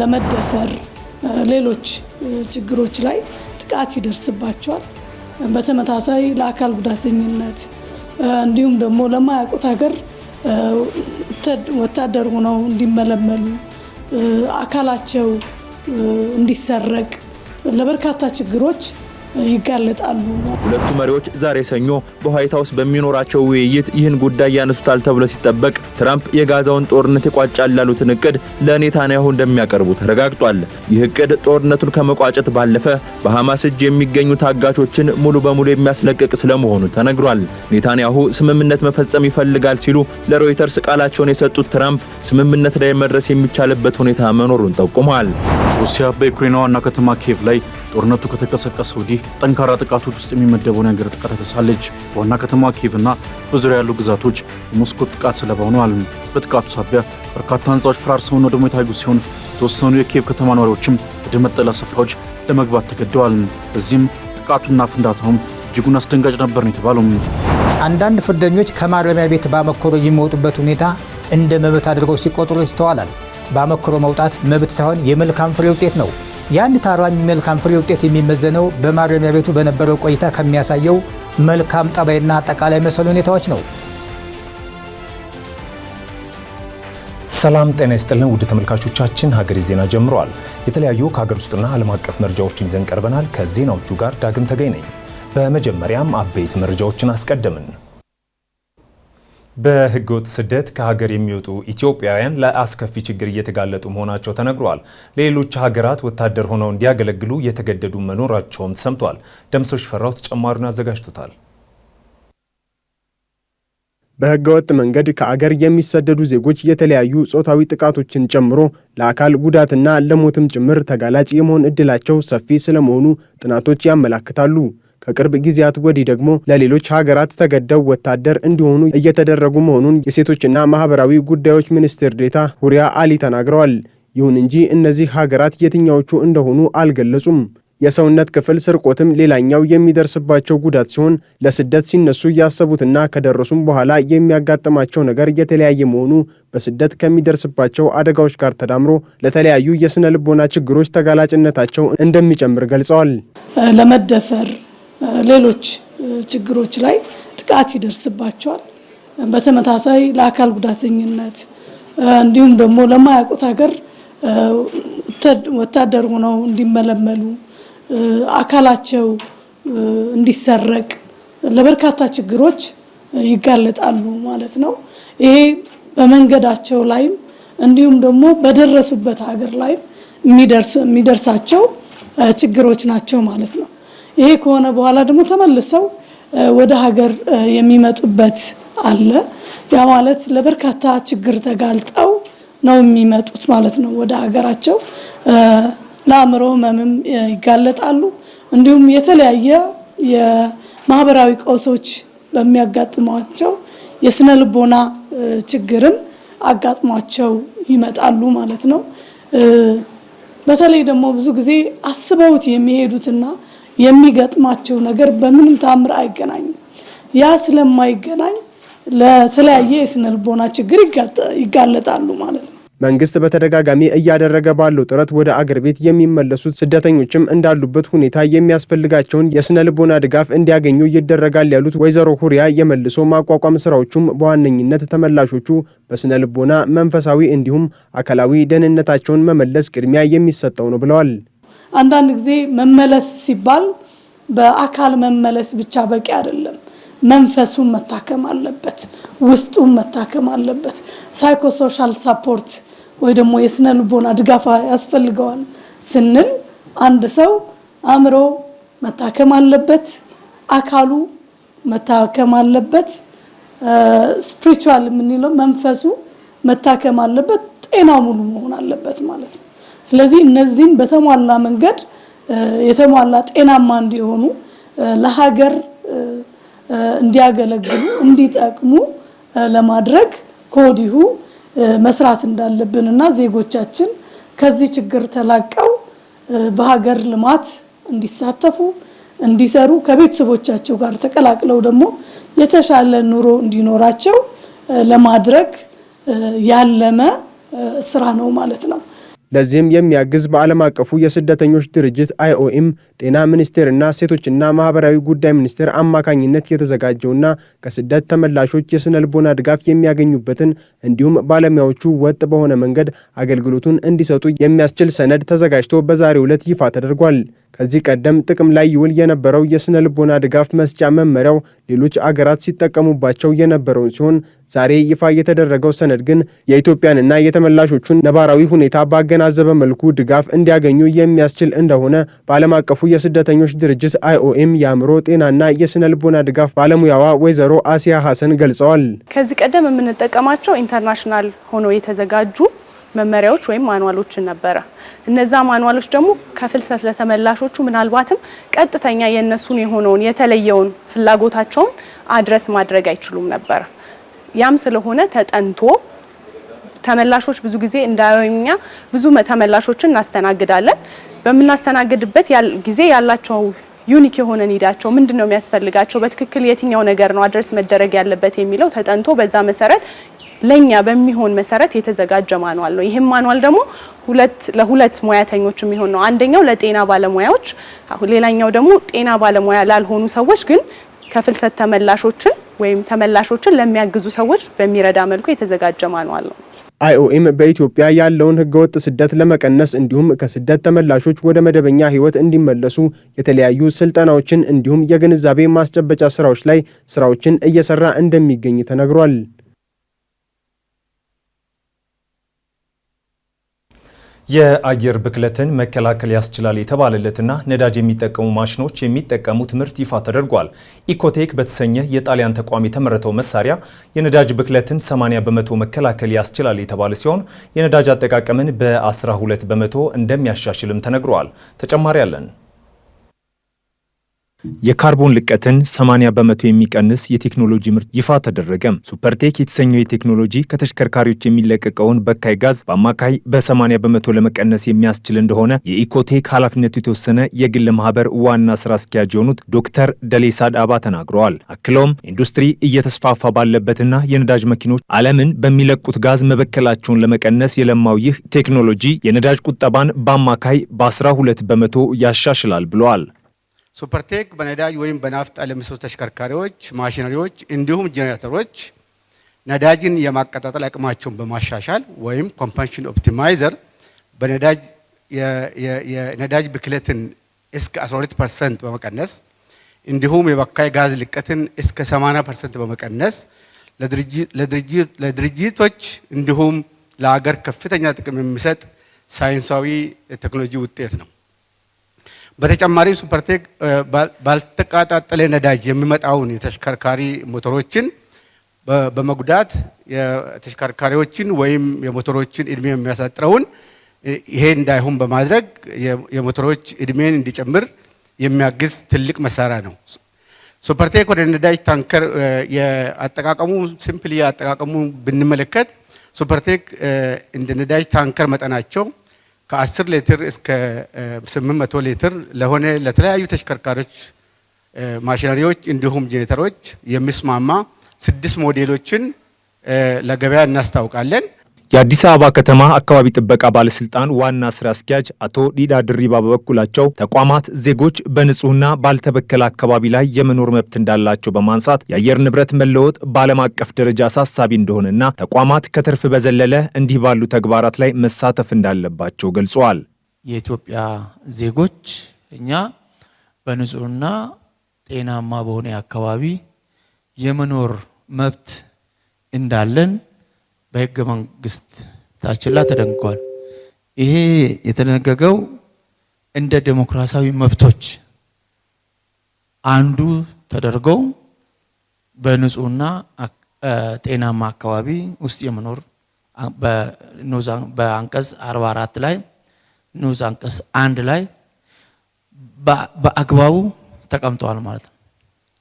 ለመደፈር ሌሎች ችግሮች ላይ ጥቃት ይደርስባቸዋል። በተመሳሳይ ለአካል ጉዳተኝነት እንዲሁም ደግሞ ለማያውቁት ሀገር ወታደር ሆነው እንዲመለመሉ አካላቸው እንዲሰረቅ ለበርካታ ችግሮች ይጋለጣሉ። ሁለቱ መሪዎች ዛሬ ሰኞ በዋይት ሃውስ በሚኖራቸው ውይይት ይህን ጉዳይ ያነሱታል ተብሎ ሲጠበቅ ትራምፕ የጋዛውን ጦርነት ይቋጫል ያሉትን እቅድ ለኔታንያሁ እንደሚያቀርቡ ተረጋግጧል። ይህ እቅድ ጦርነቱን ከመቋጨት ባለፈ በሐማስ እጅ የሚገኙ ታጋቾችን ሙሉ በሙሉ የሚያስለቅቅ ስለመሆኑ ተነግሯል። ኔታንያሁ ስምምነት መፈጸም ይፈልጋል ሲሉ ለሮይተርስ ቃላቸውን የሰጡት ትራምፕ ስምምነት ላይ መድረስ የሚቻልበት ሁኔታ መኖሩን ጠቁመዋል። ሩሲያ በዩክሬን ዋና ከተማ ኪየቭ ላይ ጦርነቱ ከተቀሰቀሰ ወዲህ ጠንካራ ጥቃቶች ውስጥ የሚመደበውን የአየር ጥቃት ተሳለች። ዋና ከተማ ኪየቭና በዙሪያ ያሉ ግዛቶች የሞስኮ ጥቃት ሰለባ ሆነዋል። በጥቃቱ ሳቢያ በርካታ ህንጻዎች ፈራርሰውና ደግሞ የታዩ ሲሆን የተወሰኑ የኪየቭ ከተማ ነዋሪዎችም ወደ መጠለያ ስፍራዎች ለመግባት ተገደዋል። በዚህም ጥቃቱና ፍንዳታውም እጅጉን አስደንጋጭ ነበር ነው የተባለው። አንዳንድ ፍርደኞች ከማረሚያ ቤት ባመክሮ የሚወጡበት ሁኔታ እንደ መብት አድርገው ሲቆጥሩ ይስተዋላል። ባመክሮ መውጣት መብት ሳይሆን የመልካም ፍሬ ውጤት ነው። የአንድ ታራሚ መልካም ፍሬ ውጤት የሚመዘነው በማረሚያ ቤቱ በነበረው ቆይታ ከሚያሳየው መልካም ጠባይና አጠቃላይ መሰል ሁኔታዎች ነው። ሰላም ጤና ይስጥልን ውድ ተመልካቾቻችን፣ ሀገሬ ዜና ጀምሯል። የተለያዩ ከሀገር ውስጥና ዓለም አቀፍ መረጃዎችን ይዘን ቀርበናል። ከዜናዎቹ ጋር ዳግም ተገኝ ነኝ። በመጀመሪያም አበይት መረጃዎችን አስቀድምን። በህገወጥ ስደት ከሀገር የሚወጡ ኢትዮጵያውያን ለአስከፊ ችግር እየተጋለጡ መሆናቸው ተነግሯል። ሌሎች ሀገራት ወታደር ሆነው እንዲያገለግሉ የተገደዱ መኖራቸውም ተሰምቷል። ደምሶሽ ፈራው ተጨማሪውን አዘጋጅቶታል። በህገወጥ መንገድ ከአገር የሚሰደዱ ዜጎች የተለያዩ ጾታዊ ጥቃቶችን ጨምሮ ለአካል ጉዳትና ለሞትም ጭምር ተጋላጭ የመሆን እድላቸው ሰፊ ስለመሆኑ ጥናቶች ያመላክታሉ። ከቅርብ ጊዜያት ወዲህ ደግሞ ለሌሎች ሀገራት ተገደው ወታደር እንዲሆኑ እየተደረጉ መሆኑን የሴቶችና ማህበራዊ ጉዳዮች ሚኒስትር ዴኤታ ሁሪያ አሊ ተናግረዋል። ይሁን እንጂ እነዚህ ሀገራት የትኛዎቹ እንደሆኑ አልገለጹም። የሰውነት ክፍል ስርቆትም ሌላኛው የሚደርስባቸው ጉዳት ሲሆን ለስደት ሲነሱ ያሰቡትና ከደረሱም በኋላ የሚያጋጥማቸው ነገር የተለያየ መሆኑ በስደት ከሚደርስባቸው አደጋዎች ጋር ተዳምሮ ለተለያዩ የስነ ልቦና ችግሮች ተጋላጭነታቸው እንደሚጨምር ገልጸዋል። ለመደፈር ሌሎች ችግሮች ላይ ጥቃት ይደርስባቸዋል። በተመሳሳይ ለአካል ጉዳተኝነት እንዲሁም ደግሞ ለማያውቁት ሀገር ወታደር ሆነው እንዲመለመሉ አካላቸው እንዲሰረቅ ለበርካታ ችግሮች ይጋለጣሉ ማለት ነው። ይሄ በመንገዳቸው ላይም እንዲሁም ደግሞ በደረሱበት ሀገር ላይ የሚደርሳቸው ችግሮች ናቸው ማለት ነው። ይሄ ከሆነ በኋላ ደግሞ ተመልሰው ወደ ሀገር የሚመጡበት አለ። ያ ማለት ለበርካታ ችግር ተጋልጠው ነው የሚመጡት ማለት ነው ወደ ሀገራቸው። ለአእምሮ ህመምም ይጋለጣሉ። እንዲሁም የተለያየ የማህበራዊ ቀውሶች በሚያጋጥሟቸው የስነ ልቦና ችግርም አጋጥሟቸው ይመጣሉ ማለት ነው። በተለይ ደግሞ ብዙ ጊዜ አስበውት የሚሄዱትና የሚገጥማቸው ነገር በምንም ታምር አይገናኝም። ያ ስለማይገናኝ ለተለያየ የስነ ልቦና ችግር ይጋለጣሉ ማለት ነው። መንግስት በተደጋጋሚ እያደረገ ባለው ጥረት ወደ አገር ቤት የሚመለሱት ስደተኞችም እንዳሉበት ሁኔታ የሚያስፈልጋቸውን የስነ ልቦና ድጋፍ እንዲያገኙ ይደረጋል ያሉት ወይዘሮ ሁሪያ የመልሶ ማቋቋም ስራዎቹም በዋነኝነት ተመላሾቹ በስነ ልቦና፣ መንፈሳዊ እንዲሁም አካላዊ ደህንነታቸውን መመለስ ቅድሚያ የሚሰጠው ነው ብለዋል። አንዳንድ ጊዜ መመለስ ሲባል በአካል መመለስ ብቻ በቂ አይደለም። መንፈሱን መታከም አለበት፣ ውስጡን መታከም አለበት። ሳይኮሶሻል ሳፖርት ወይ ደግሞ የስነ ልቦና ድጋፍ ያስፈልገዋል ስንል አንድ ሰው አእምሮ መታከም አለበት፣ አካሉ መታከም አለበት፣ ስፒሪቹዋል የምንለው መንፈሱ መታከም አለበት፣ ጤናው ሙሉ መሆን አለበት ማለት ነው። ስለዚህ እነዚህን በተሟላ መንገድ የተሟላ ጤናማ እንዲሆኑ ለሀገር እንዲያገለግሉ እንዲጠቅሙ ለማድረግ ከወዲሁ መስራት እንዳለብንና ዜጎቻችን ከዚህ ችግር ተላቀው በሀገር ልማት እንዲሳተፉ እንዲሰሩ ከቤተሰቦቻቸው ጋር ተቀላቅለው ደግሞ የተሻለ ኑሮ እንዲኖራቸው ለማድረግ ያለመ ስራ ነው ማለት ነው። ለዚህም የሚያግዝ በዓለም አቀፉ የስደተኞች ድርጅት IOM ጤና ሚኒስቴርና ሴቶችና ማህበራዊ ጉዳይ ሚኒስቴር አማካኝነት የተዘጋጀውና ከስደት ተመላሾች የስነ ልቦና ድጋፍ የሚያገኙበትን እንዲሁም ባለሙያዎቹ ወጥ በሆነ መንገድ አገልግሎቱን እንዲሰጡ የሚያስችል ሰነድ ተዘጋጅቶ በዛሬው ዕለት ይፋ ተደርጓል። ከዚህ ቀደም ጥቅም ላይ ይውል የነበረው የስነ ልቦና ድጋፍ መስጫ መመሪያው ሌሎች አገራት ሲጠቀሙባቸው የነበረውን ሲሆን ዛሬ ይፋ የተደረገው ሰነድ ግን የኢትዮጵያንና የተመላሾቹን ነባራዊ ሁኔታ ባገናዘበ መልኩ ድጋፍ እንዲያገኙ የሚያስችል እንደሆነ በዓለም አቀፉ የስደተኞች ድርጅት IOM የአእምሮ ጤናና የስነ ልቦና ድጋፍ ባለሙያዋ ወይዘሮ አሲያ ሐሰን ገልጸዋል። ከዚህ ቀደም የምንጠቀማቸው ኢንተርናሽናል ሆኖ የተዘጋጁ መመሪያዎች ወይም ማኑዋሎችን ነበረ። እነዛ ማኑዋሎች ደግሞ ከፍልሰት ለተመላሾቹ ምናልባትም ቀጥተኛ የነሱን የሆነውን የተለየውን ፍላጎታቸውን አድረስ ማድረግ አይችሉም ነበር። ያም ስለሆነ ተጠንቶ ተመላሾች ብዙ ጊዜ እንዳያዩኛ ብዙ ተመላሾችን እናስተናግዳለን። በመናስተናግድበት ጊዜ ያላቸው ዩኒክ የሆነ ኒዳቸው ምንድነው የሚያስፈልጋቸው፣ በትክክል የትኛው ነገር ነው አድረስ መደረግ ያለበት የሚለው ተጠንቶ በዛ መሰረት ለኛ በሚሆን መሰረት የተዘጋጀ ማኑዋል ነው። ይሄም ማኑዋል ደግሞ ለሁለት ሙያተኞች የሚሆን ነው። አንደኛው ለጤና ባለሙያዎች፣ ሌላኛው ደግሞ ጤና ባለሙያ ላልሆኑ ሰዎች ግን ከፍልሰት ተመላሾችን ወይም ተመላሾችን ለሚያግዙ ሰዎች በሚረዳ መልኩ የተዘጋጀ ማኑዋል ነው። IOM በኢትዮጵያ ያለውን ህገወጥ ስደት ለመቀነስ እንዲሁም ከስደት ተመላሾች ወደ መደበኛ ህይወት እንዲመለሱ የተለያዩ ስልጠናዎችን እንዲሁም የግንዛቤ ማስጨበጫ ስራዎችን እየሰራ እንደሚገኝ ተነግሯል። የአየር ብክለትን መከላከል ያስችላል የተባለለትና ነዳጅ የሚጠቀሙ ማሽኖች የሚጠቀሙት ምርት ይፋ ተደርጓል። ኢኮቴክ በተሰኘ የጣሊያን ተቋም የተመረተው መሳሪያ የነዳጅ ብክለትን 80 በመቶ መከላከል ያስችላል የተባለ ሲሆን የነዳጅ አጠቃቀምን በ12 በመቶ እንደሚያሻሽልም ተነግሯል። ተጨማሪ አለን። የካርቦን ልቀትን 80 በመቶ የሚቀንስ የቴክኖሎጂ ምርት ይፋ ተደረገ። ሱፐርቴክ የተሰኘው የቴክኖሎጂ ከተሽከርካሪዎች የሚለቀቀውን በካይ ጋዝ በአማካይ በ80 በመቶ ለመቀነስ የሚያስችል እንደሆነ የኢኮቴክ ኃላፊነቱ የተወሰነ የግል ማህበር ዋና ስራ አስኪያጅ የሆኑት ዶክተር ደሌሳድ አባ ተናግረዋል። አክለውም ኢንዱስትሪ እየተስፋፋ ባለበትና የነዳጅ መኪኖች ዓለምን በሚለቁት ጋዝ መበከላቸውን ለመቀነስ የለማው ይህ ቴክኖሎጂ የነዳጅ ቁጠባን በአማካይ በ12 በመቶ ያሻሽላል ብለዋል። ሱፐርቴክ በነዳጅ ወይም በናፍጣ ለሚሰሩ ተሽከርካሪዎች፣ ማሽነሪዎች እንዲሁም ጄኔሬተሮች ነዳጅን የማቀጣጠል አቅማቸውን በማሻሻል ወይም ኮምፐንሽን ኦፕቲማይዘር በነዳጅ የነዳጅ ብክለትን እስከ 12% በመቀነስ እንዲሁም የበካይ ጋዝ ልቀትን እስከ 80% በመቀነስ ለድርጅቶች እንዲሁም ለሀገር ከፍተኛ ጥቅም የሚሰጥ ሳይንሳዊ ቴክኖሎጂ ውጤት ነው። በተጨማሪም ሱፐርቴክ ባልተቀጣጠለ ነዳጅ የሚመጣውን የተሽከርካሪ ሞተሮችን በመጉዳት የተሽከርካሪዎችን ወይም የሞተሮችን እድሜ የሚያሳጥረውን ይሄ እንዳይሆን በማድረግ የሞተሮች እድሜን እንዲጨምር የሚያግዝ ትልቅ መሳሪያ ነው። ሱፐርቴክ ወደ ነዳጅ ታንከር የአጠቃቀሙ ሲምፕሊ አጠቃቀሙ ብንመለከት ሱፐርቴክ እንደ ነዳጅ ታንከር መጠናቸው ከ10 ሊትር እስከ 800 ሊትር ለሆነ ለተለያዩ ተሽከርካሪዎች፣ ማሽነሪዎች እንዲሁም ጄኔሬተሮች የሚስማማ 6 ሞዴሎችን ለገበያ እናስታውቃለን። የአዲስ አበባ ከተማ አካባቢ ጥበቃ ባለስልጣን ዋና ስራ አስኪያጅ አቶ ዲዳ ድሪባ በበኩላቸው ተቋማት ዜጎች በንጹህና ባልተበከለ አካባቢ ላይ የመኖር መብት እንዳላቸው በማንሳት የአየር ንብረት መለወጥ በዓለም አቀፍ ደረጃ አሳሳቢ እንደሆነና ተቋማት ከትርፍ በዘለለ እንዲህ ባሉ ተግባራት ላይ መሳተፍ እንዳለባቸው ገልጸዋል። የኢትዮጵያ ዜጎች እኛ በንጹህና ጤናማ በሆነ አካባቢ የመኖር መብት እንዳለን በሕገ መንግስታችን ላይ ተደንግጓል። ይሄ የተደነገገው እንደ ዴሞክራሲያዊ መብቶች አንዱ ተደርገው በንጹህና ጤናማ አካባቢ ውስጥ የመኖር በአንቀጽ 44 ላይ ንዑስ አንቀጽ 1 ላይ በአግባቡ ተቀምጠዋል ማለት ነው።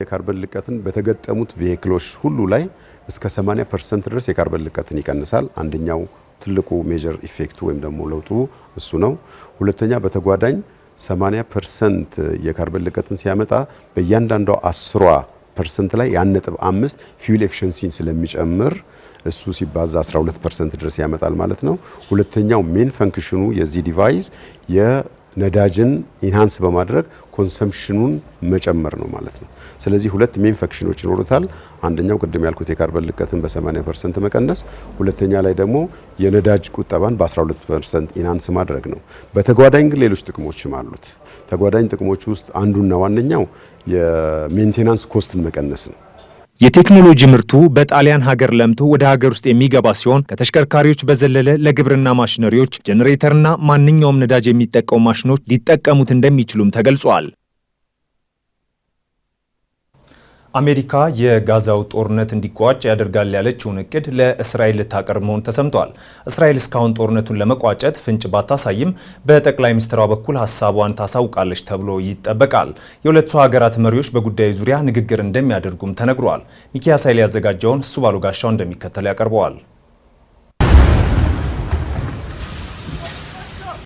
የካርበን ልቀትን በተገጠሙት ቬሂክሎች ሁሉ ላይ እስከ 80% ድረስ የካርበን ልቀትን ይቀንሳል። አንደኛው ትልቁ ሜጀር ኢፌክቱ ወይም ደግሞ ለውጡ እሱ ነው። ሁለተኛ በተጓዳኝ 80% የካርበን ልቀትን ሲያመጣ በእያንዳንዷ 10% ላይ 1.5 ፊውል ኤፊሽንሲን ስለሚጨምር እሱ ሲባዛ 12% ድረስ ያመጣል ማለት ነው። ሁለተኛው ሜን ፈንክሽኑ የዚህ ዲቫይስ የነዳጅን ኢንሃንስ በማድረግ ኮንሰምፕሽኑን መጨመር ነው ማለት ነው። ስለዚህ ሁለት ሜን ፈንክሽኖች ይኖሩታል። አንደኛው ቅድም ያልኩት የካርበን ልቀትን በ80% መቀነስ፣ ሁለተኛ ላይ ደግሞ የነዳጅ ቁጠባን በ12% ኢንሃንስ ማድረግ ነው። በተጓዳኝ ግን ሌሎች ጥቅሞችም አሉት። ተጓዳኝ ጥቅሞች ውስጥ አንዱና ዋነኛው የሜንቴናንስ ኮስትን መቀነስ ነው። የቴክኖሎጂ ምርቱ በጣሊያን ሀገር ለምቶ ወደ ሀገር ውስጥ የሚገባ ሲሆን ከተሽከርካሪዎች በዘለለ ለግብርና ማሽነሪዎች፣ ጄኔሬተርና ማንኛውም ነዳጅ የሚጠቀሙ ማሽኖች ሊጠቀሙት እንደሚችሉም ተገልጿል። አሜሪካ የጋዛው ጦርነት እንዲቋጭ ያደርጋል ያለችውን እቅድ ለእስራኤል ልታቀርብ መሆኑ ተሰምቷል። እስራኤል እስካሁን ጦርነቱን ለመቋጨት ፍንጭ ባታሳይም በጠቅላይ ሚኒስትሯ በኩል ሀሳቧን ታሳውቃለች ተብሎ ይጠበቃል። የሁለቱ ሀገራት መሪዎች በጉዳዩ ዙሪያ ንግግር እንደሚያደርጉም ተነግሯል። ሚኪያስ ኃይሌ ያዘጋጀውን እሱ ባሉ ጋሻው እንደሚከተል ያቀርበዋል።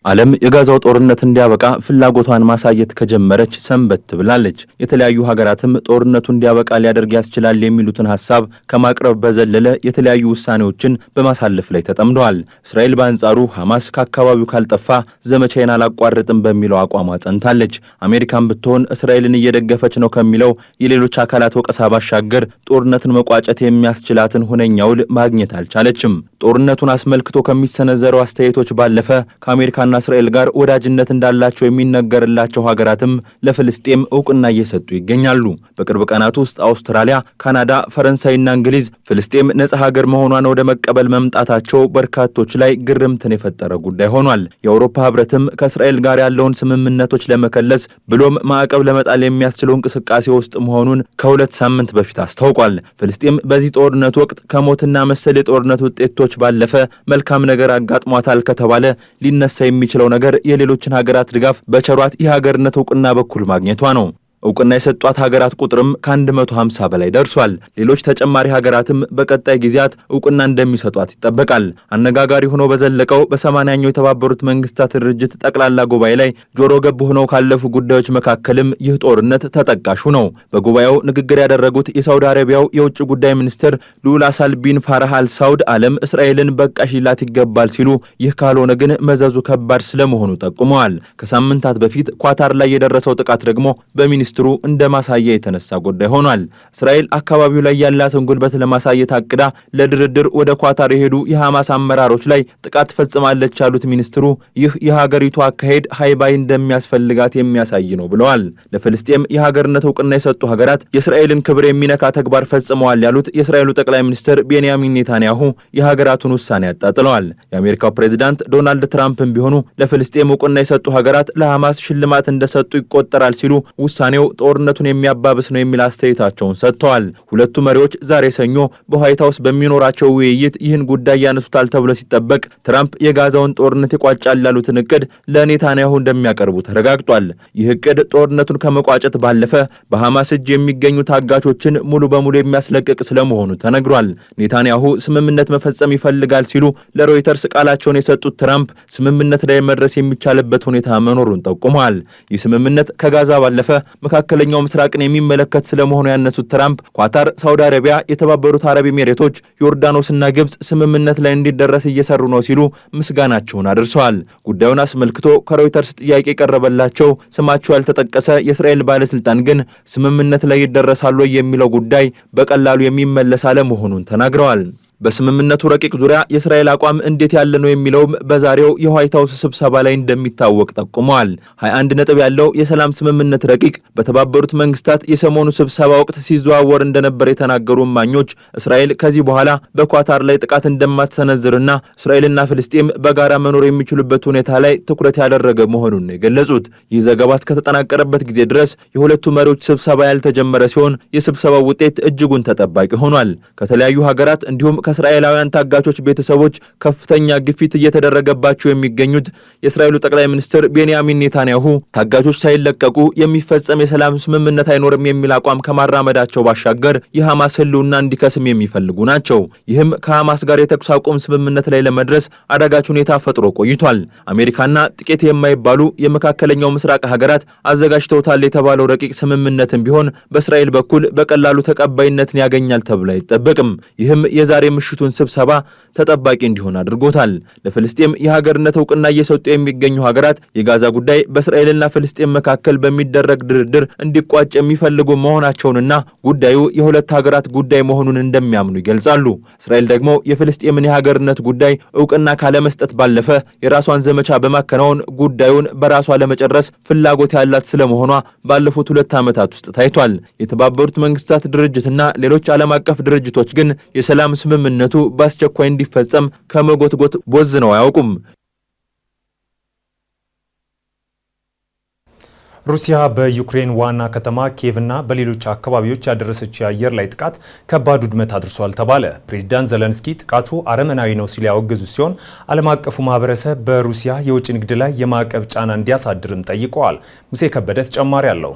ዓለም የጋዛው ጦርነት እንዲያበቃ ፍላጎቷን ማሳየት ከጀመረች ሰንበት ብላለች። የተለያዩ ሀገራትም ጦርነቱ እንዲያበቃ ሊያደርግ ያስችላል የሚሉትን ሀሳብ ከማቅረብ በዘለለ የተለያዩ ውሳኔዎችን በማሳለፍ ላይ ተጠምደዋል። እስራኤል በአንጻሩ ሐማስ ከአካባቢው ካልጠፋ ዘመቻዬን አላቋርጥም በሚለው አቋሟ ጸንታለች። አሜሪካን ብትሆን እስራኤልን እየደገፈች ነው ከሚለው የሌሎች አካላት ወቀሳ ባሻገር ጦርነትን መቋጨት የሚያስችላትን ሁነኛ ውል ማግኘት አልቻለችም። ጦርነቱን አስመልክቶ ከሚሰነዘረው አስተያየቶች ባለፈ ከአሜሪካና እስራኤል ጋር ወዳጅነት እንዳላቸው የሚነገርላቸው ሀገራትም ለፍልስጤም እውቅና እየሰጡ ይገኛሉ። በቅርብ ቀናት ውስጥ አውስትራሊያ፣ ካናዳ፣ ፈረንሳይና እንግሊዝ ፍልስጤም ነጻ ሀገር መሆኗን ወደ መቀበል መምጣታቸው በርካቶች ላይ ግርምትን የፈጠረ ጉዳይ ሆኗል። የአውሮፓ ህብረትም ከእስራኤል ጋር ያለውን ስምምነቶች ለመከለስ ብሎም ማዕቀብ ለመጣል የሚያስችለው እንቅስቃሴ ውስጥ መሆኑን ከ2 ሳምንት በፊት አስታውቋል። ፍልስጤም በዚህ ጦርነት ወቅት ከሞትና መሰል የጦርነት ውጤቶች ባለፈ መልካም ነገር አጋጥሟታል ከተባለ ሊነሳ የሚችለው ነገር የሌሎችን ሀገራት ድጋፍ በቸሯት የሀገርነት እውቅና በኩል ማግኘቷ ነው። እውቅና የሰጧት ሀገራት ቁጥርም ከ150 በላይ ደርሷል። ሌሎች ተጨማሪ ሀገራትም በቀጣይ ጊዜያት እውቅና እንደሚሰጧት ይጠበቃል። አነጋጋሪ ሆኖ በዘለቀው በ80ኛው የተባበሩት መንግስታት ድርጅት ጠቅላላ ጉባኤ ላይ ጆሮ ገብ ሆነው ካለፉ ጉዳዮች መካከልም ይህ ጦርነት ተጠቃሹ ነው። በጉባኤው ንግግር ያደረጉት የሳውዲ አረቢያው የውጭ ጉዳይ ሚኒስትር ሉል አሳል ቢን ፋራህ አል ሳውድ ዓለም እስራኤልን በቃሽ ሊላት ይገባል ሲሉ፣ ይህ ካልሆነ ግን መዘዙ ከባድ ስለመሆኑ ጠቁመዋል። ከሳምንታት በፊት ኳታር ላይ የደረሰው ጥቃት ደግሞ በሚኒስትሩ እንደ ማሳያ የተነሳ ጉዳይ ሆኗል። እስራኤል አካባቢው ላይ ያላትን ጉልበት ለማሳየት አቅዳ ለድርድር ወደ ኳታር የሄዱ የሐማስ አመራሮች ላይ ጥቃት ፈጽማለች ያሉት ሚኒስትሩ ይህ የሀገሪቱ አካሄድ ሃይባይ እንደሚያስፈልጋት የሚያሳይ ነው ብለዋል። ለፍልስጤም የሀገርነት እውቅና የሰጡ ሀገራት የእስራኤልን ክብር የሚነካ ተግባር ፈጽመዋል ያሉት የእስራኤሉ ጠቅላይ ሚኒስትር ቤንያሚን ኔታንያሁ የሀገራቱን ውሳኔ አጣጥለዋል። የአሜሪካው ፕሬዝዳንት ዶናልድ ትራምፕም ቢሆኑ ለፍልስጤም እውቅና የሰጡ ሀገራት ለሐማስ ሽልማት እንደሰጡ ይቆጠራል ሲሉ ውሳኔው ጦርነቱን የሚያባብስ ነው የሚል አስተያየታቸውን ሰጥተዋል። ሁለቱ መሪዎች ዛሬ ሰኞ በዋይት ሃውስ በሚኖራቸው ውይይት ይህን ጉዳይ ያነሱታል ተብሎ ሲጠበቅ ትራምፕ የጋዛውን ጦርነት ይቋጫል ያሉትን እቅድ ለኔታንያሁ እንደሚያቀርቡ ተረጋግጧል። ይህ እቅድ ጦርነቱን ከመቋጨት ባለፈ በሐማስ እጅ የሚገኙ ታጋቾችን ሙሉ በሙሉ የሚያስለቅቅ ስለመሆኑ ተነግሯል። ኔታንያሁ ስምምነት መፈጸም ይፈልጋል ሲሉ ለሮይተርስ ቃላቸውን የሰጡት ትራምፕ ስምምነት ላይ መድረስ የሚቻልበት ሁኔታ መኖሩን ጠቁመዋል። ይህ ስምምነት ከጋዛ ባለፈ መካከለኛው ምስራቅን የሚመለከት ስለመሆኑ ያነሱት ትራምፕ ኳታር፣ ሳውዲ አረቢያ፣ የተባበሩት አረብ ኤሚሬቶች፣ ዮርዳኖስና ግብጽ ስምምነት ላይ እንዲደረስ እየሰሩ ነው ሲሉ ምስጋናቸውን አድርሰዋል። ጉዳዩን አስመልክቶ ከሮይተርስ ጥያቄ የቀረበላቸው ስማቸው ያልተጠቀሰ የእስራኤል ባለስልጣን ግን ስምምነት ላይ ይደረሳሉ የሚለው ጉዳይ በቀላሉ የሚመለስ አለመሆኑን ተናግረዋል። በስምምነቱ ረቂቅ ዙሪያ የእስራኤል አቋም እንዴት ያለ ነው የሚለውም በዛሬው የዋይት ሃውስ ስብሰባ ላይ እንደሚታወቅ ጠቁመዋል። 21 ነጥብ ያለው የሰላም ስምምነት ረቂቅ በተባበሩት መንግስታት የሰሞኑ ስብሰባ ወቅት ሲዘዋወር እንደነበር የተናገሩ እማኞች እስራኤል ከዚህ በኋላ በኳታር ላይ ጥቃት እንደማትሰነዝርና እስራኤልና ፍልስጤም በጋራ መኖር የሚችሉበት ሁኔታ ላይ ትኩረት ያደረገ መሆኑን ነው የገለጹት። ይህ ዘገባ እስከተጠናቀረበት ጊዜ ድረስ የሁለቱ መሪዎች ስብሰባ ያልተጀመረ ሲሆን የስብሰባው ውጤት እጅጉን ተጠባቂ ሆኗል። ከተለያዩ ሀገራት እንዲሁም ከእስራኤላውያን ታጋቾች ቤተሰቦች ከፍተኛ ግፊት እየተደረገባቸው የሚገኙት የእስራኤሉ ጠቅላይ ሚኒስትር ቤንያሚን ኔታንያሁ ታጋቾች ሳይለቀቁ የሚፈጸም የሰላም ስምምነት አይኖርም የሚል አቋም ከማራመዳቸው ባሻገር የሐማስ ሕልውና እንዲከስም የሚፈልጉ ናቸው። ይህም ከሐማስ ጋር የተኩስ አቁም ስምምነት ላይ ለመድረስ አዳጋች ሁኔታ ፈጥሮ ቆይቷል። አሜሪካና ጥቂት የማይባሉ የመካከለኛው ምስራቅ ሀገራት አዘጋጅተውታል የተባለው ረቂቅ ስምምነትም ቢሆን በእስራኤል በኩል በቀላሉ ተቀባይነትን ያገኛል ተብሎ አይጠበቅም። ይህም የዛሬ የምሽቱን ስብሰባ ተጠባቂ እንዲሆን አድርጎታል። ለፍልስጤም የሀገርነት እውቅና እየሰጡ የሚገኙ ሀገራት የጋዛ ጉዳይ በእስራኤልና ፍልስጤም መካከል በሚደረግ ድርድር እንዲቋጭ የሚፈልጉ መሆናቸውንና ጉዳዩ የሁለት ሀገራት ጉዳይ መሆኑን እንደሚያምኑ ይገልጻሉ። እስራኤል ደግሞ የፍልስጤምን የሀገርነት ጉዳይ እውቅና ካለመስጠት ባለፈ የራሷን ዘመቻ በማከናወን ጉዳዩን በራሷ ለመጨረስ ፍላጎት ያላት ስለመሆኗ ባለፉት 2 ዓመታት ውስጥ ታይቷል። የተባበሩት መንግስታት ድርጅትና ሌሎች ዓለም አቀፍ ድርጅቶች ግን የሰላም ስምምነቱ በአስቸኳይ እንዲፈጸም ከመጎትጎት ቦዝነው አያውቁም። ሩሲያ በዩክሬን ዋና ከተማ ኪየቭና በሌሎች አካባቢዎች ያደረሰችው የአየር ላይ ጥቃት ከባድ ውድመት አድርሷል ተባለ። ፕሬዝዳንት ዘለንስኪ ጥቃቱ አረመናዊ ነው ሲሉ ያወገዙ ሲሆን ዓለም አቀፉ ማህበረሰብ በሩሲያ የውጭ ንግድ ላይ የማዕቀብ ጫና እንዲያሳድርም ጠይቀዋል። ሙሴ ከበደ ተጨማሪ አለው።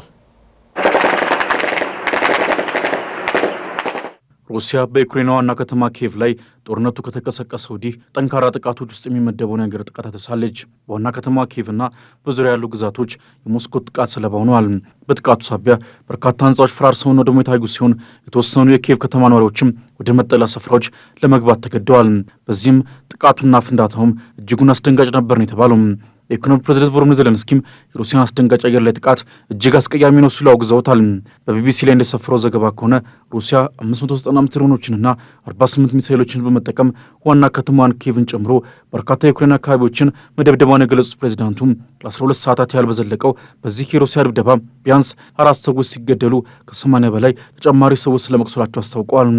ሩሲያ በዩክሬን ዋና ከተማ ኪየቭ ላይ ጦርነቱ ከተቀሰቀሰ ወዲህ ጠንካራ ጥቃቶች ውስጥ የሚመደበውን የአየር ጥቃት አድርሳለች። በዋና ከተማ ኪየቭና በዙሪያ ያሉ ግዛቶች የሞስኮ ጥቃት ሰለባ ሆነዋል። በጥቃቱ ሳቢያ በርካታ ህንፃዎች ፈራርሰው ወደሞ የታዩ ሲሆን የተወሰኑ የኪየቭ ከተማ ነዋሪዎችም ወደ መጠለያ ስፍራዎች ለመግባት ተገደዋል። በዚህም ጥቃቱና ፍንዳታውም እጅጉን አስደንጋጭ ነበር ነው የተባለው። የዩክሬን ፕሬዝዳንት ቮሎዲሚር ዜሌንስኪም የሩሲያን አስደንጋጭ አየር ላይ ጥቃት እጅግ አስቀያሚ ነው ሲሉ አውግዘውታል። በቢቢሲ ላይ እንደሰፈረው ዘገባ ከሆነ ሩሲያ 595 ድሮኖችንና 48 ሚሳኤሎችን በመጠቀም ዋና ከተማዋን ኪየቭን ጨምሮ በርካታ የዩክሬን አካባቢዎችን መደብደቧን የገለጹት ፕሬዝዳንቱ ለ12 ሰዓታት ያህል በዘለቀው በዚህ የሩሲያ ድብደባ ቢያንስ 4 ሰዎች ሲገደሉ ከ80 በላይ ተጨማሪ ሰዎች ስለመቁሰላቸው አስታውቀዋል።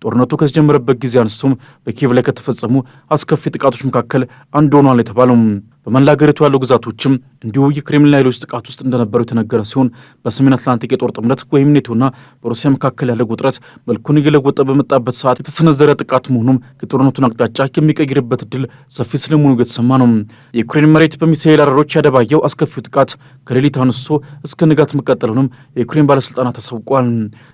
ጦርነቱ ከተጀመረበት ጊዜ አንስቶም በኪየቭ ላይ ከተፈጸሙ አስከፊ ጥቃቶች መካከል አንዱ ሆኗል የተባለው በመላ ሀገሪቱ ያሉ ግዛቶችም እንዲሁ የክሬምሊን ኃይሎች ጥቃት ውስጥ እንደነበሩ የተነገረ ሲሆን በሰሜን አትላንቲክ የጦር ጥምረት ወይም ኔቶና በሩሲያ መካከል ያለ ውጥረት መልኩን እየለወጠ በመጣበት ሰዓት የተሰነዘረ ጥቃት መሆኑም የጦርነቱን አቅጣጫ የሚቀይርበት እድል ሰፊ ስለመሆኑ የተሰማ ነው። የዩክሬን መሬት በሚሳኤል አረሮች ያደባየው አስከፊው ጥቃት ከሌሊት አንስቶ እስከ ንጋት መቀጠሉንም የዩክሬን ባለስልጣናት አሳውቀዋል።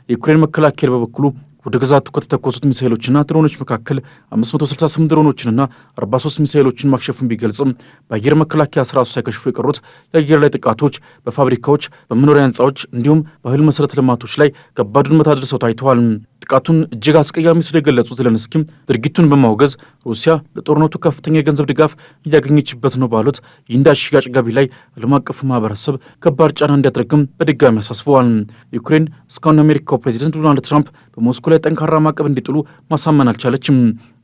የዩክሬን መከላከያ በበኩሉ ወደ ግዛቱ ከተተኮሱት ሚሳኤሎችና ድሮኖች መካከል 568 ድሮኖችንና 43 ሚሳኤሎችን ማክሸፉን ቢገልጽም በአየር መከላከያ ስርዓቱ ሳይከሽፉ የቀሩት የአየር ላይ ጥቃቶች በፋብሪካዎች፣ በመኖሪያ ህንፃዎች እንዲሁም በኃይል መሰረተ ልማቶች ላይ ከባድ ውድመት አድርሰው ታይተዋል። ጥቃቱን እጅግ አስቀያሚ ሲሉ የገለጹት ዜሌንስኪም ድርጊቱን በማውገዝ ሩሲያ ለጦርነቱ ከፍተኛ የገንዘብ ድጋፍ እያገኘችበት ነው ባሉት የነዳጅ ሽያጭ ገቢ ላይ ዓለም አቀፉ ማህበረሰብ ከባድ ጫና እንዲያደርግም በድጋሚ አሳስበዋል። ዩክሬን እስካሁን የአሜሪካው ፕሬዚደንት ዶናልድ ትራምፕ በሞስኮ ላይ ጠንካራ ማዕቀብ እንዲጥሉ ማሳመን አልቻለችም።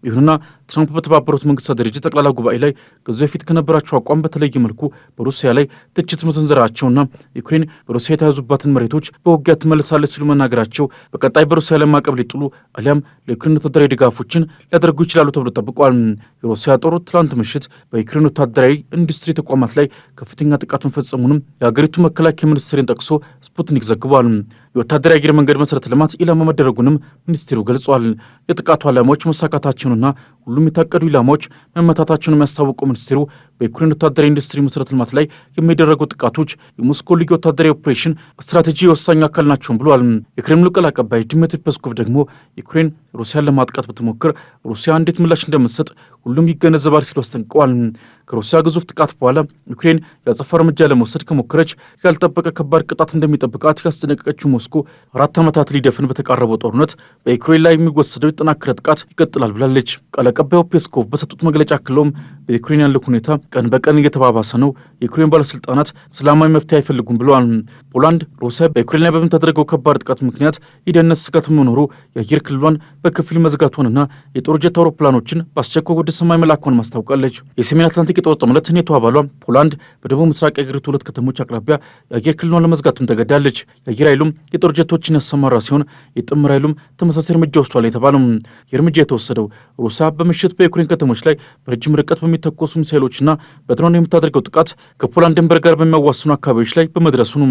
ይሁንና ትራምፕ በተባበሩት መንግስታት ድርጅት ጠቅላላ ጉባኤ ላይ ከዚህ በፊት ከነበራቸው አቋም በተለየ መልኩ በሩሲያ ላይ ትችት መሰንዘራቸውና ዩክሬን በሩሲያ የተያዙባትን መሬቶች በውጊያ ትመልሳለች ሲሉ መናገራቸው በቀጣይ በሩሲያ ላይ ማዕቀብ ሊጥሉ አሊያም ለዩክሬን ወታደራዊ ድጋፎችን ሊያደርጉ ይችላሉ ተብሎ ጠብቋል። የሩሲያ ጦር ትላንት ምሽት በዩክሬን ወታደራዊ ኢንዱስትሪ ተቋማት ላይ ከፍተኛ ጥቃት መፈጸሙንም የሀገሪቱ መከላከያ ሚኒስቴርን ጠቅሶ ስፑትኒክ ዘግቧል። የወታደራዊ አየር መንገድ መሰረተ ልማት ኢላማ መደረጉንም ሚኒስቴሩ ገልጿል። የጥቃቱ ዓላማዎች መሳካታቸውንና ሁሉም የታቀዱ ኢላማዎች መመታታቸውን የሚያስታውቀው ሚኒስቴሩ በዩክሬን ወታደራዊ ኢንዱስትሪ መሰረተ ልማት ላይ የሚደረጉ ጥቃቶች የሞስኮ ልዩ ወታደራዊ ኦፕሬሽን ስትራቴጂ ወሳኝ አካል ናቸውም ብሏል። የክሬምሊኑ ቃል አቀባይ ዲሚትሪ ፔስኮቭ ደግሞ ዩክሬን ሩሲያን ለማጥቃት ብትሞክር ሩሲያ እንዴት ምላሽ እንደምትሰጥ ሁሉም ይገነዘባል ሲሉ አስጠንቅቀዋል። ከሩሲያ ግዙፍ ጥቃት በኋላ ዩክሬን የአጸፋ እርምጃ ለመውሰድ ከሞከረች ያልጠበቀ ከባድ ቅጣት እንደሚጠብቃት ያስጠነቀቀችው ሞስኮ 4 ዓመታት ሊደፍን በተቃረበው ጦርነት በዩክሬን ላይ የሚወሰደው የተጠናከረ ጥቃት ይቀጥላል ብላለች። ቃል አቀባዩ ፔስኮቭ በሰጡት መግለጫ አክለውም በዩክሬን ያለው ሁኔታ ቀን በቀን እየተባባሰ ነው፣ የዩክሬን ባለስልጣናት ሰላማዊ መፍትሄ አይፈልጉም ብለዋል። ፖላንድ ሩሲያ በዩክሬን ላይ በምታደርገው ከባድ ጥቃት ምክንያት የደህንነት ስጋት መኖሩ የአየር ክልሏን በከፊል መዝጋቷንና የጦር ጀት አውሮፕላኖችን በአስቸኳይ ወደ ሰማይ መላኳን ማስታውቃለች። የሰሜን አትላንቲክ የጦር ጥምረት ኔቶ አባሏ ፖላንድ በደቡብ ምስራቅ የአገሪቱ 2 ከተሞች አቅራቢያ የአየር ክልሏን ለመዝጋትም ተገዳለች። የአየር ኃይሉም የጦር ጀቶችን ያሰማራ ሲሆን የጥምር ኃይሉም ተመሳሳይ እርምጃ ወስዷል የተባለው የእርምጃ የተወሰደው ሩሲያ በምሽት በዩክሬን ከተሞች ላይ በረጅም ርቀት በሚተኮሱ ሚሳይሎችና በድሮን የምታደርገው ጥቃት ከፖላንድ ድንበር ጋር በሚያዋስኑ አካባቢዎች ላይ በመድረሱ ነው።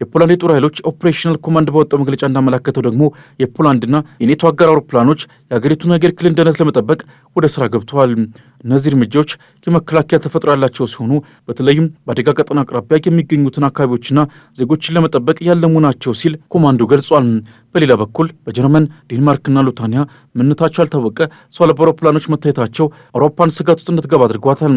የፖላንድ የጦር ኃይሎች ኦፕሬሽናል ኮማንድ ባወጣው መግለጫ እንዳመላከተው ደግሞ የፖላንድና የኔቶ አጋር አውሮፕላኖች የአገሪቱን የአየር ክልል ደህንነት ለመጠበቅ ወደ ስራ ገብተዋል። እነዚህ እርምጃዎች የመከላከያ ተፈጥሮ ያላቸው ሲሆኑ በተለይም በአደጋ ቀጠና አቅራቢያ የሚገኙትን አካባቢዎችና ዜጎችን ለመጠበቅ ያለሙ ናቸው ሲል ኮማንዶ ገልጿል። በሌላ በኩል በጀርመን ዴንማርክና ሉታንያ ምንነታቸው ያልታወቀ ሰው አልባ አውሮፕላኖች መታየታቸው አውሮፓን ስጋት ውስጥ እንድትገባ አድርጓታል።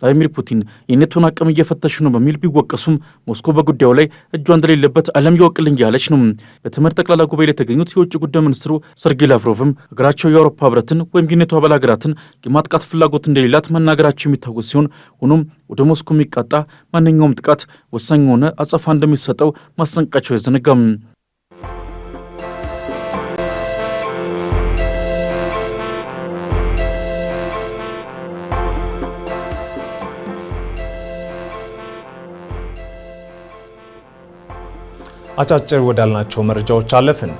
ቭላዲሚር ፑቲን የኔቶን አቅም እየፈተሹ ነው በሚል ቢወቀሱም ሞስኮ በጉዳዩ ላይ እጇ እንደሌለበት ዓለም ይወቅልኝ ያለች ነው። በትምህርት ጠቅላላ ጉባኤ ላይ የተገኙት የውጭ ጉዳይ ሚኒስትሩ ሰርጌይ ላቭሮቭም ሀገራቸው የአውሮፓ ህብረትን ወይም የኔቶ አባል ሀገራትን የማጥቃት ፍላጎት እንደሌላት መናገራቸው የሚታወስ ሲሆን ሆኖም ወደ ሞስኮ የሚቃጣ ማንኛውም ጥቃት ወሳኝ የሆነ አጸፋ እንደሚሰጠው ማስጠንቀቃቸው አይዘነጋም። አጫጭር ወዳልናቸው መረጃዎች አለፍን።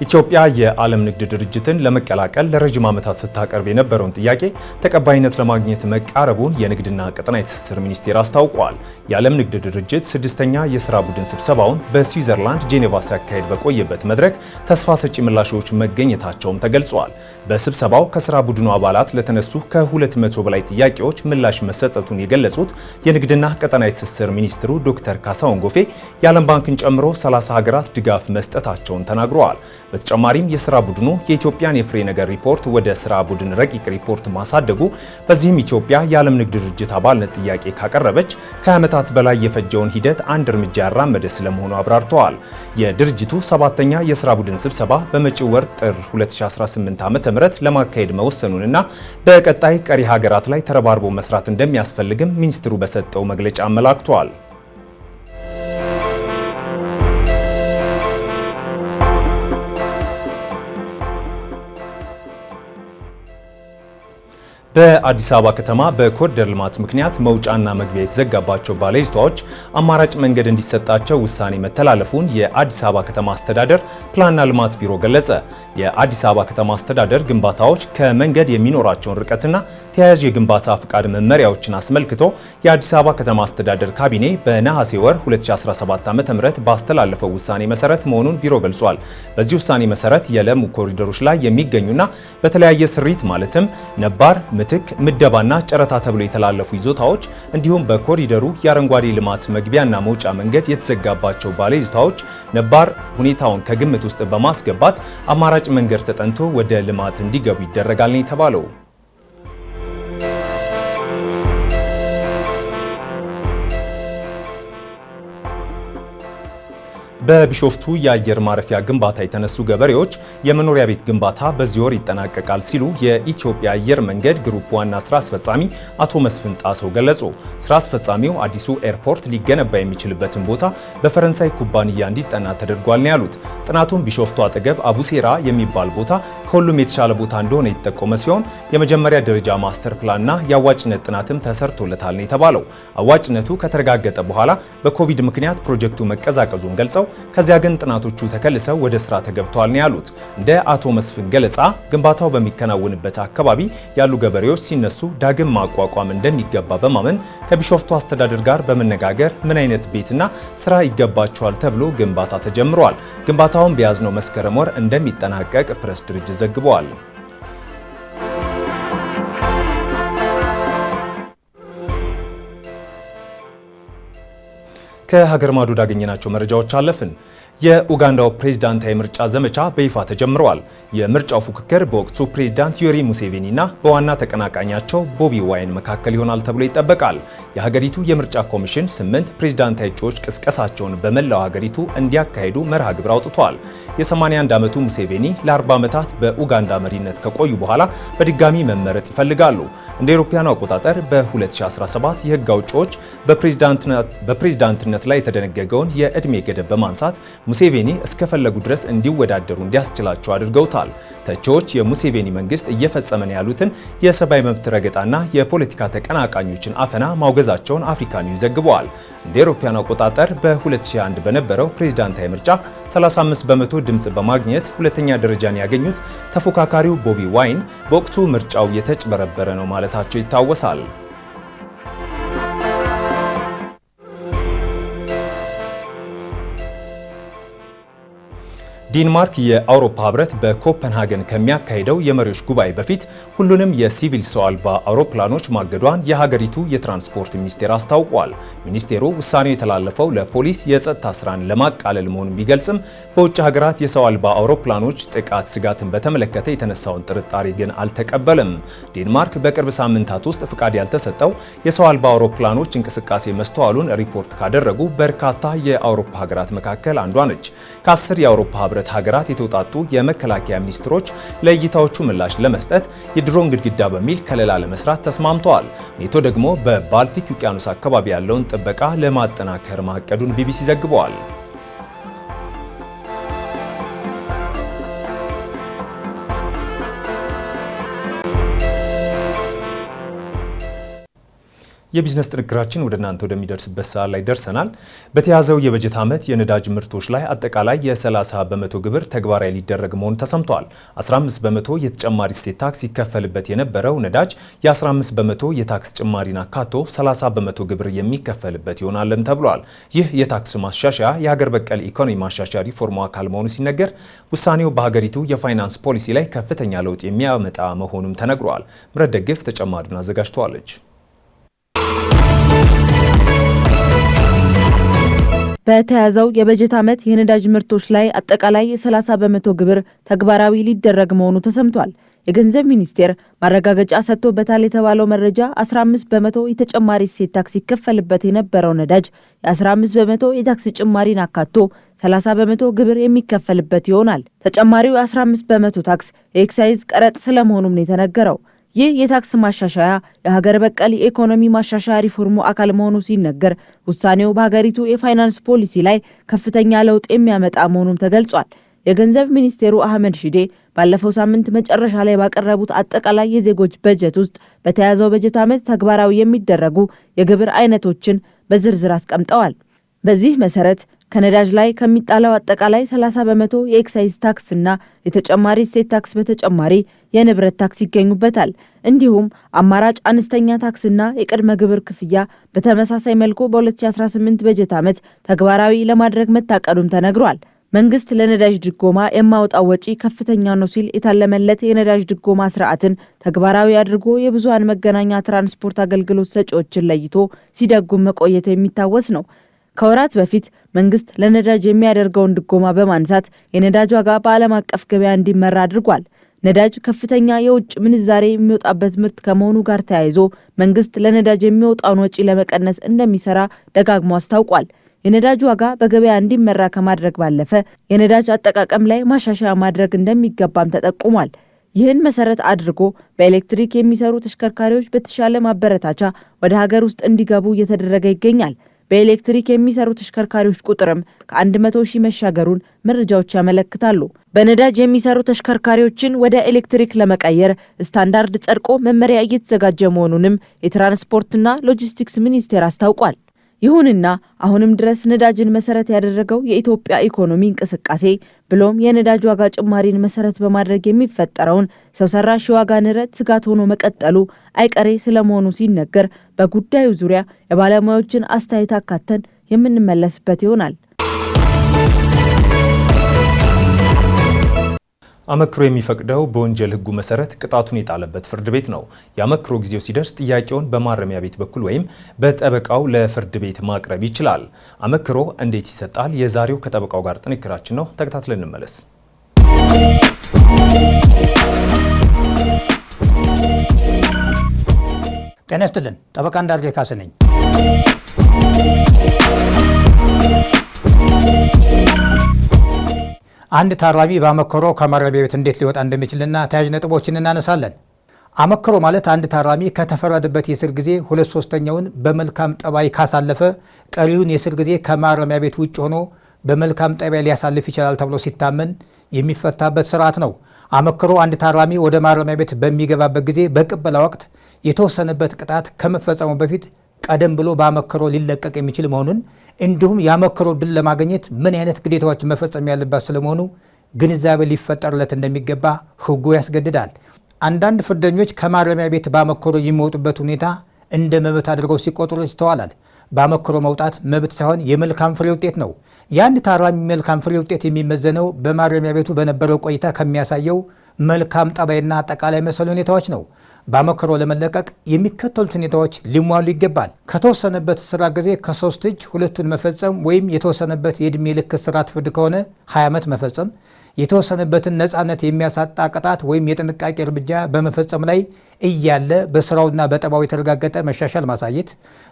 ኢትዮጵያ የዓለም ንግድ ድርጅትን ለመቀላቀል ለረጅም ዓመታት ስታቀርብ የነበረውን ጥያቄ ተቀባይነት ለማግኘት መቃረቡን የንግድና ቀጠናዊ ትስስር ሚኒስቴር አስታውቋል። የዓለም ንግድ ድርጅት 6ኛ የሥራ ቡድን ስብሰባውን በስዊዘርላንድ ጄኔቫ ሲያካሄድ በቆየበት መድረክ ተስፋ ሰጪ ምላሾች መገኘታቸውም ተገልጿል። በስብሰባው ከሥራ ቡድኑ አባላት ለተነሱ ከ200 በላይ ጥያቄዎች ምላሽ መሰጠቱን የገለጹት የንግድና ቀጠናዊ ትስስር ሚኒስትሩ ዶክተር ካሳሁን ጎፌ የዓለም ባንክን ጨምሮ 30 ሀገራት ድጋፍ መስጠታቸውን ተናግረዋል። በተጨማሪም የሥራ ቡድኑ የኢትዮጵያን የፍሬ ነገር ሪፖርት ወደ ሥራ ቡድን ረቂቅ ሪፖርት ማሳደጉ በዚህም ኢትዮጵያ የዓለም ንግድ ድርጅት አባልነት ጥያቄ ካቀረበች ከዓመታት በላይ የፈጀውን ሂደት አንድ እርምጃ ያራመደ ስለመሆኑ አብራርተዋል። የድርጅቱ 7ኛ የሥራ ቡድን ስብሰባ በመጪው ወር ጥር 2018 ዓ.ም ለማካሄድ መወሰኑንና በቀጣይ ቀሪ ሀገራት ላይ ተረባርቦ መስራት እንደሚያስፈልግም ሚኒስትሩ በሰጠው መግለጫ አመላክቷል። በአዲስ አበባ ከተማ በኮሪደር ልማት ምክንያት መውጫና መግቢያ የተዘጋባቸው ባለይዞታዎች አማራጭ መንገድ እንዲሰጣቸው ውሳኔ መተላለፉን የአዲስ አበባ ከተማ አስተዳደር ፕላንና ልማት ቢሮ ገለጸ። የአዲስ አበባ ከተማ አስተዳደር ግንባታዎች ከመንገድ የሚኖራቸውን ርቀትና ተያያዥ የግንባታ ፍቃድ መመሪያዎችን አስመልክቶ የአዲስ አበባ ከተማ አስተዳደር ካቢኔ በነሐሴ ወር 2017 ዓ.ም ባስተላለፈው ውሳኔ መሰረት መሆኑን ቢሮ ገልጿል። በዚህ ውሳኔ መሰረት የለሙ ኮሪደሮች ላይ የሚገኙና በተለያየ ስሪት ማለትም ነባር ምትክ ምደባና ጨረታ ተብሎ የተላለፉ ይዞታዎች እንዲሁም በኮሪደሩ የአረንጓዴ ልማት መግቢያና መውጫ መንገድ የተዘጋባቸው ባለይዞታዎች ነባር ሁኔታውን ከግምት ውስጥ በማስገባት አማራጭ መንገድ ተጠንቶ ወደ ልማት እንዲገቡ ይደረጋል ነው የተባለው። በቢሾፍቱ የአየር ማረፊያ ግንባታ የተነሱ ገበሬዎች የመኖሪያ ቤት ግንባታ በዚህ ወር ይጠናቀቃል ሲሉ የኢትዮጵያ አየር መንገድ ግሩፕ ዋና ስራ አስፈጻሚ አቶ መስፍን ጣሰው ገለጹ። ስራ አስፈጻሚው አዲሱ ኤርፖርት ሊገነባ የሚችልበትን ቦታ በፈረንሳይ ኩባንያ እንዲጠና ተደርጓል ነው ያሉት። ጥናቱን ቢሾፍቱ አጠገብ አቡሴራ የሚባል ቦታ ከሁሉም የተሻለ ቦታ እንደሆነ የተጠቆመ ሲሆን የመጀመሪያ ደረጃ ማስተር ፕላንና የአዋጭነት ጥናትም ተሰርቶለታል ነው የተባለው። አዋጭነቱ ከተረጋገጠ በኋላ በኮቪድ ምክንያት ፕሮጀክቱ መቀዛቀዙን ገልጸው ከዚያ ግን ጥናቶቹ ተከልሰው ወደ ስራ ተገብተዋል ነው ያሉት። እንደ አቶ መስፍን ገለጻ ግንባታው በሚከናወንበት አካባቢ ያሉ ገበሬዎች ሲነሱ ዳግም ማቋቋም እንደሚገባ በማመን ከቢሾፍቱ አስተዳደር ጋር በመነጋገር ምን አይነት ቤትና ስራ ይገባቸዋል ተብሎ ግንባታ ተጀምሯል። ግንባታውን በያዝነው መስከረም ወር እንደሚጠናቀቅ ፕሬስ ድርጅት ዘግቧል። ከሀገር ማዶ ያገኘናቸው መረጃዎች አለፍን። የኡጋንዳው ፕሬዝዳንታዊ ምርጫ ዘመቻ በይፋ ተጀምረዋል። የምርጫው ፉክክር በወቅቱ ፕሬዝዳንት ዮዌሪ ሙሴቬኒና በዋና ተቀናቃኛቸው ቦቢ ዋይን መካከል ይሆናል ተብሎ ይጠበቃል። የሀገሪቱ የምርጫ ኮሚሽን 8 ፕሬዝዳንታዊ እጩዎች ቅስቀሳቸውን በመላው ሀገሪቱ እንዲያካሂዱ መርሃ ግብር አውጥቷል። የ81 ዓመቱ ሙሴቬኒ ለ40 ዓመታት በኡጋንዳ መሪነት ከቆዩ በኋላ በድጋሚ መመረጥ ይፈልጋሉ። እንደ አውሮፓውያኑ አቆጣጠር በ2017 የህግ አውጪዎች በፕሬዝዳንትነት ላይ የተደነገገውን የዕድሜ ገደብ በማንሳት ሙሴቬኒ እስከፈለጉ ድረስ እንዲወዳደሩ እንዲያስችላቸው አድርገውታል። ተቺዎች የሙሴቬኒ መንግስት እየፈጸመ ነው ያሉትን የሰብአዊ መብት ረገጣና የፖለቲካ ተቀናቃኞችን አፈና ማውገዛቸውን አፍሪካ ኒውስ ዘግበዋል። እንደ አውሮፓውያኑ አቆጣጠር በ2001 በነበረው ፕሬዝዳንታዊ ምርጫ 35 በመቶ ድምጽ በማግኘት ሁለተኛ ደረጃን ያገኙት ተፎካካሪው ቦቢ ዋይን በወቅቱ ምርጫው የተጭበረበረ ነው ማለታቸው ይታወሳል። ዴንማርክ የአውሮፓ ህብረት በኮፐንሃገን ከሚያካሂደው የመሪዎች ጉባኤ በፊት ሁሉንም የሲቪል ሰው አልባ አውሮፕላኖች ማገዷን የሀገሪቱ የትራንስፖርት ሚኒስቴር አስታውቋል። ሚኒስቴሩ ውሳኔው የተላለፈው ለፖሊስ የጸጥታ ስራን ለማቃለል መሆኑን ቢገልጽም በውጭ ሀገራት የሰው አልባ አውሮፕላኖች ጥቃት ስጋትን በተመለከተ የተነሳውን ጥርጣሬ ግን አልተቀበለም። ዴንማርክ በቅርብ ሳምንታት ውስጥ ፍቃድ ያልተሰጠው የሰው አልባ አውሮፕላኖች እንቅስቃሴ መስተዋሉን ሪፖርት ካደረጉ በርካታ የአውሮፓ ሀገራት መካከል አንዷ ነች። ከ10 የአውሮፓ ህብረት ሀገራት የተውጣጡ የመከላከያ ሚኒስትሮች ለእይታዎቹ ምላሽ ለመስጠት የድሮን ግድግዳ በሚል ከለላ ለመስራት ተስማምተዋል። ኔቶ ደግሞ በባልቲክ ውቅያኖስ አካባቢ ያለውን ጥበቃ ለማጠናከር ማቀዱን ቢቢሲ ዘግበዋል። የቢዝነስ ጥንቅራችን ወደ እናንተ ወደሚደርስበት ሰዓት ላይ ደርሰናል። በተያዘው የበጀት ዓመት የነዳጅ ምርቶች ላይ አጠቃላይ የ30 በመቶ ግብር ተግባራዊ ሊደረግ መሆኑ ተሰምቷል። 15 በመቶ የተጨማሪ እሴት ታክስ ይከፈልበት የነበረው ነዳጅ የ15 በመቶ የታክስ ጭማሪን አካቶ 30 በመቶ ግብር የሚከፈልበት ይሆናልም ተብሏል። ይህ የታክስ ማሻሻያ የሀገር በቀል ኢኮኖሚ ማሻሻያ ሪፎርሙ አካል መሆኑ ሲነገር፣ ውሳኔው በሀገሪቱ የፋይናንስ ፖሊሲ ላይ ከፍተኛ ለውጥ የሚያመጣ መሆኑም ተነግሯል። ምረት ደግፍ ተጨማሪውን አዘጋጅተዋለች። በተያዘው የበጀት ዓመት የነዳጅ ምርቶች ላይ አጠቃላይ የ30 በመቶ ግብር ተግባራዊ ሊደረግ መሆኑ ተሰምቷል። የገንዘብ ሚኒስቴር ማረጋገጫ ሰጥቶበታል የተባለው መረጃ 15 በመቶ የተጨማሪ እሴት ታክስ ይከፈልበት የነበረው ነዳጅ የ15 በመቶ የታክስ ጭማሪን አካቶ 30 በመቶ ግብር የሚከፈልበት ይሆናል። ተጨማሪው የ15 በመቶ ታክስ የኤክሳይዝ ቀረጥ ስለመሆኑም ነው የተነገረው። ይህ የታክስ ማሻሻያ የሀገር በቀል የኢኮኖሚ ማሻሻያ ሪፎርሙ አካል መሆኑ ሲነገር፣ ውሳኔው በሀገሪቱ የፋይናንስ ፖሊሲ ላይ ከፍተኛ ለውጥ የሚያመጣ መሆኑም ተገልጿል። የገንዘብ ሚኒስቴሩ አህመድ ሺዴ ባለፈው ሳምንት መጨረሻ ላይ ባቀረቡት አጠቃላይ የዜጎች በጀት ውስጥ በተያዘው በጀት ዓመት ተግባራዊ የሚደረጉ የግብር አይነቶችን በዝርዝር አስቀምጠዋል። በዚህ መሰረት ከነዳጅ ላይ ከሚጣለው አጠቃላይ 30 በመቶ የኤክሳይዝ ታክስና የተጨማሪ እሴት ታክስ በተጨማሪ የንብረት ታክስ ይገኙበታል። እንዲሁም አማራጭ አነስተኛ ታክስና የቅድመ ግብር ክፍያ በተመሳሳይ መልኩ በ2018 በጀት ዓመት ተግባራዊ ለማድረግ መታቀዱም ተነግሯል። መንግስት ለነዳጅ ድጎማ የማውጣው ወጪ ከፍተኛ ነው ሲል የታለመለት የነዳጅ ድጎማ ስርዓትን ተግባራዊ አድርጎ የብዙሃን መገናኛ ትራንስፖርት አገልግሎት ሰጪዎችን ለይቶ ሲደጉም መቆየቱ የሚታወስ ነው። ከወራት በፊት መንግስት ለነዳጅ የሚያደርገውን ድጎማ በማንሳት የነዳጅ ዋጋ በዓለም አቀፍ ገበያ እንዲመራ አድርጓል። ነዳጅ ከፍተኛ የውጭ ምንዛሬ የሚወጣበት ምርት ከመሆኑ ጋር ተያይዞ መንግስት ለነዳጅ የሚወጣውን ወጪ ለመቀነስ እንደሚሰራ ደጋግሞ አስታውቋል። የነዳጅ ዋጋ በገበያ እንዲመራ ከማድረግ ባለፈ የነዳጅ አጠቃቀም ላይ ማሻሻያ ማድረግ እንደሚገባም ተጠቁሟል። ይህን መሰረት አድርጎ በኤሌክትሪክ የሚሰሩ ተሽከርካሪዎች በተሻለ ማበረታቻ ወደ ሀገር ውስጥ እንዲገቡ እየተደረገ ይገኛል። በኤሌክትሪክ የሚሰሩ ተሽከርካሪዎች ቁጥርም ከ100 ሺህ መሻገሩን መረጃዎች ያመለክታሉ። በነዳጅ የሚሰሩ ተሽከርካሪዎችን ወደ ኤሌክትሪክ ለመቀየር ስታንዳርድ ጸድቆ መመሪያ እየተዘጋጀ መሆኑንም የትራንስፖርትና ሎጂስቲክስ ሚኒስቴር አስታውቋል። ይሁንና አሁንም ድረስ ነዳጅን መሰረት ያደረገው የኢትዮጵያ ኢኮኖሚ እንቅስቃሴ ብሎም የነዳጅ ዋጋ ጭማሪን መሰረት በማድረግ የሚፈጠረውን ሰው ሰራሽ የዋጋ ንረት ስጋት ሆኖ መቀጠሉ አይቀሬ ስለመሆኑ ሲነገር፣ በጉዳዩ ዙሪያ የባለሙያዎችን አስተያየት አካተን የምንመለስበት ይሆናል። አመክሮ የሚፈቅደው በወንጀል ሕጉ መሰረት ቅጣቱን የጣለበት ፍርድ ቤት ነው። የአመክሮ ጊዜው ሲደርስ ጥያቄውን በማረሚያ ቤት በኩል ወይም በጠበቃው ለፍርድ ቤት ማቅረብ ይችላል። አመክሮ እንዴት ይሰጣል? የዛሬው ከጠበቃው ጋር ጥንክራችን ነው። ተከታትለን እንመለስ። ጤና ይስጥልን። ጠበቃ እንዳልጌ ካሴ ነኝ። አንድ ታራሚ በአመክሮ ከማረሚያ ቤት እንዴት ሊወጣ እንደሚችልና ተያያዥ ነጥቦችን እናነሳለን። አመክሮ ማለት አንድ ታራሚ ከተፈረደበት የእስር ጊዜ 2/3ኛውን በመልካም ጠባይ ካሳለፈ ቀሪውን የእስር ጊዜ ከማረሚያ ቤት ውጭ ሆኖ በመልካም ጠባይ ሊያሳልፍ ይችላል ተብሎ ሲታመን የሚፈታበት ስርዓት ነው። አመክሮ አንድ ታራሚ ወደ ማረሚያ ቤት በሚገባበት ጊዜ በቅበላ ወቅት የተወሰነበት ቅጣት ከመፈጸሙ በፊት ቀደም ብሎ በአመክሮ ሊለቀቅ የሚችል መሆኑን እንዲሁም የአመክሮ ድል ለማግኘት ምን አይነት ግዴታዎች መፈጸም ያለባት ስለመሆኑ ግንዛቤ ሊፈጠርለት እንደሚገባ ሕጉ ያስገድዳል። አንዳንድ ፍርደኞች ከማረሚያ ቤት በአመክሮ የሚወጡበት ሁኔታ እንደ መብት አድርገው ሲቆጥሩ ይስተዋላል። በአመክሮ መውጣት መብት ሳይሆን የመልካም ፍሬ ውጤት ነው። የአንድ ታራሚ መልካም ፍሬ ውጤት የሚመዘነው በማረሚያ ቤቱ በነበረው ቆይታ ከሚያሳየው መልካም ጠባይና አጠቃላይ መሰል ሁኔታዎች ነው። በአመክሮ ለመለቀቅ የሚከተሉት ሁኔታዎች ሊሟሉ ይገባል። ከተወሰነበት እስራት ጊዜ ከ3 እጅ 2ቱን መፈጸም ወይም የተወሰነበት የዕድሜ ልክ እስራት ፍርድ ከሆነ 20 ዓመት መፈጸም፣ የተወሰነበትን ነፃነት የሚያሳጣ ቅጣት ወይም የጥንቃቄ እርምጃ በመፈጸም ላይ እያለ በስራውና በጠባው የተረጋገጠ መሻሻል ማሳየት፣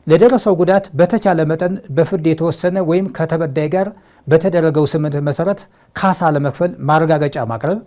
ለደረሰው ጉዳት በተቻለ መጠን በፍርድ የተወሰነ ወይም ከተበዳይ ጋር በተደረገው ስምምነት መሰረት ካሳ ለመክፈል ማረጋገጫ ማቅረብ፣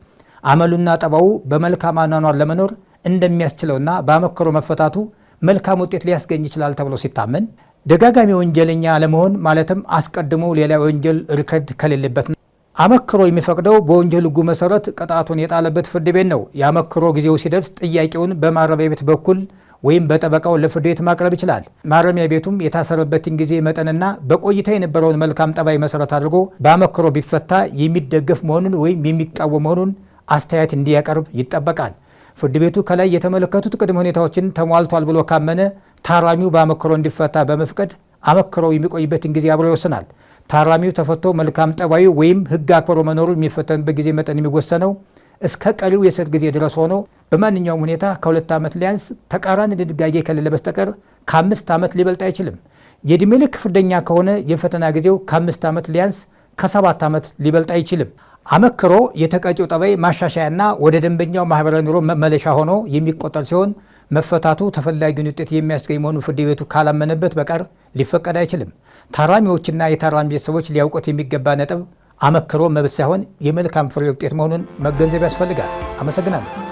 አመሉና ጠባው በመልካም አኗኗር ለመኖር እንደሚያስችለውና በአመክሮ መፈታቱ መልካም ውጤት ሊያስገኝ ይችላል ተብሎ ሲታመን፣ ደጋጋሚ ወንጀለኛ ለመሆን ማለትም አስቀድሞ ሌላ ወንጀል ሪከርድ ከሌለበት ነው። አመክሮ የሚፈቅደው በወንጀል ሕጉ መሰረት ቅጣቱን የጣለበት ፍርድ ቤት ነው። የአመክሮ ጊዜው ሲደርስ ጥያቄውን በማረሚያ ቤት በኩል ወይም በጠበቃው ለፍርድ ቤት ማቅረብ ይችላል። ማረሚያ ቤቱም የታሰረበትን ጊዜ መጠንና በቆይታ የነበረውን መልካም ጠባይ መሰረት አድርጎ በአመክሮ ቢፈታ የሚደገፍ መሆኑን ወይም የሚቃወም መሆኑን አስተያየት እንዲያቀርብ ይጠበቃል። ፍርድ ቤቱ ከላይ የተመለከቱት ቅድመ ሁኔታዎችን ተሟልቷል ብሎ ካመነ ታራሚው በአመክሮ እንዲፈታ በመፍቀድ አመክሮው የሚቆይበትን ጊዜ አብሮ ይወስናል። ታራሚው ተፈቶ መልካም ጠባዩ ወይም ሕግ አክብሮ መኖሩ የሚፈተንበት ጊዜ መጠን የሚወሰነው እስከ ቀሪው የእስር ጊዜ ድረስ ሆኖ በማንኛውም ሁኔታ ከ2 ዓመት ሊያንስ ተቃራኒ ድንጋጌ ከሌለ በስተቀር ከ5 ዓመት ሊበልጥ አይችልም። የዕድሜ ልክ ፍርደኛ ከሆነ የፈተና ጊዜው ከ5 ዓመት ሊያንስ ከ7 ዓመት ሊበልጥ አይችልም። አመክሮ የተቀጪው ጠባይ ማሻሻያና ወደ ደንበኛው ማህበራዊ ኑሮ መመለሻ ሆኖ የሚቆጠር ሲሆን መፈታቱ ተፈላጊውን ውጤት የሚያስገኝ መሆኑ ፍርድ ቤቱ ካላመነበት በቀር ሊፈቀድ አይችልም። ታራሚዎችና የታራሚ ቤተሰቦች ሊያውቁት የሚገባ ነጥብ አመክሮ መብት ሳይሆን የመልካም ፍሬ ውጤት መሆኑን መገንዘብ ያስፈልጋል። አመሰግናለሁ።